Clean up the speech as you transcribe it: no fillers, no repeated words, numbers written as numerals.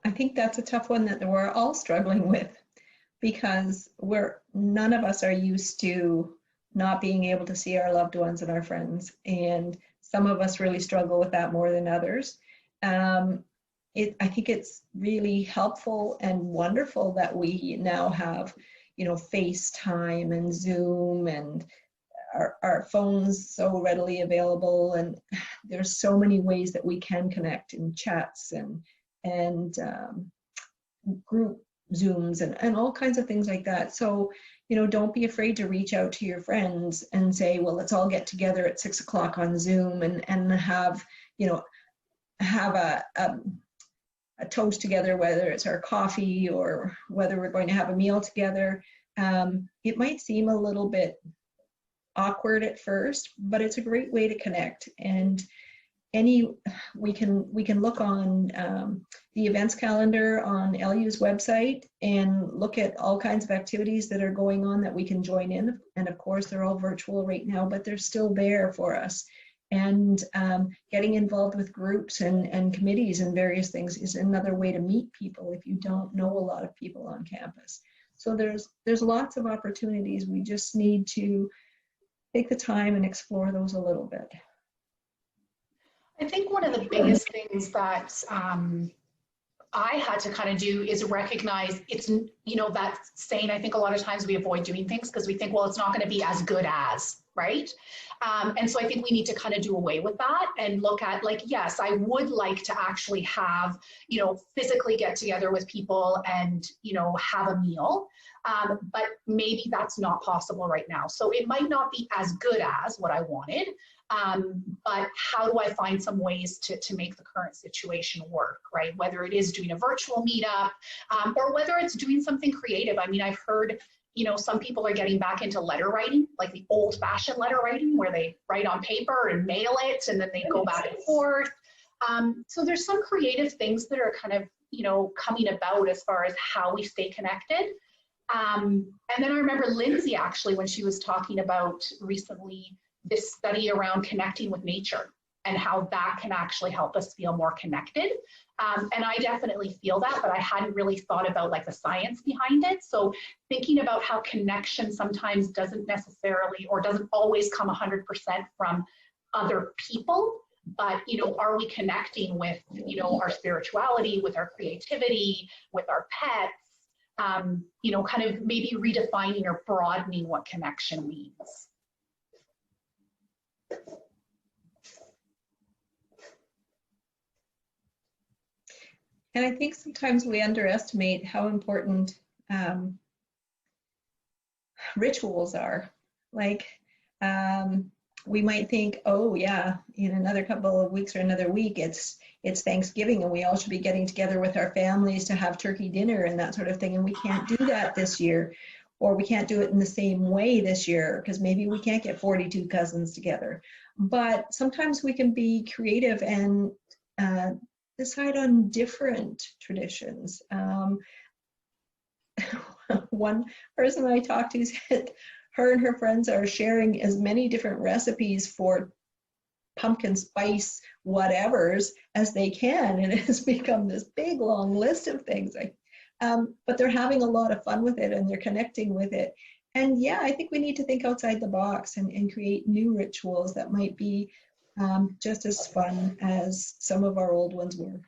I think that's a tough one that we're all struggling with, because none of us are used to not being able to see our loved ones and our friends. And some of us really struggle with that more than others. I think it's really helpful and wonderful that we now have, FaceTime and Zoom and our phones so readily available. And there's so many ways that we can connect in chats and group Zooms and all kinds of things like that. So, don't be afraid to reach out to your friends and say, well, let's all get together at 6 o'clock on Zoom and have, have a toast together, whether it's our coffee or whether we're going to have a meal together. It might seem a little bit awkward at first, but it's a great way to connect. And we can look on the events calendar on LU's website and look at all kinds of activities that are going on that we can join in. And of course, they're all virtual right now, but they're still there for us. And getting involved with groups and committees and various things is another way to meet people if you don't know a lot of people on campus. So there's lots of opportunities. We just need to take the time and explore those a little bit. I think one of the biggest things that I had to kind of do is recognize it's, that saying, I think a lot of times we avoid doing things because we think, well, it's not going to be as good as, right? And so I think we need to kind of do away with that and look at, like, yes, I would like to actually have, physically get together with people and, have a meal. But maybe that's not possible right now. So it might not be as good as what I wanted, but how do I find some ways to make the current situation work, right? Whether it is doing a virtual meetup or whether it's doing something creative. I mean, I've heard, some people are getting back into letter writing, like the old fashioned letter writing where they write on paper and mail it and then they go back and forth. So there's some creative things that are kind of, coming about as far as how we stay connected. And then I remember Lindsay actually, when she was talking about recently this study around connecting with nature and how that can actually help us feel more connected. And I definitely feel that, but I hadn't really thought about like the science behind it. So thinking about how connection sometimes doesn't necessarily or doesn't always come 100% from other people, but, are we connecting with, our spirituality, with our creativity, with our pets? Kind of maybe redefining or broadening what connection means. And I think sometimes we underestimate how important rituals are. Like, we might think, oh yeah, in another couple of weeks or another week, it's Thanksgiving and we all should be getting together with our families to have turkey dinner and that sort of thing. And we can't do that this year, or we can't do it in the same way this year because maybe we can't get 42 cousins together. But sometimes we can be creative and decide on different traditions. One person I talked to said her and her friends are sharing as many different recipes for pumpkin spice whatevers as they can, and it has become this big long list of things. But they're having a lot of fun with it and they're connecting with it. And yeah, I think we need to think outside the box and create new rituals that might be just as fun as some of our old ones were.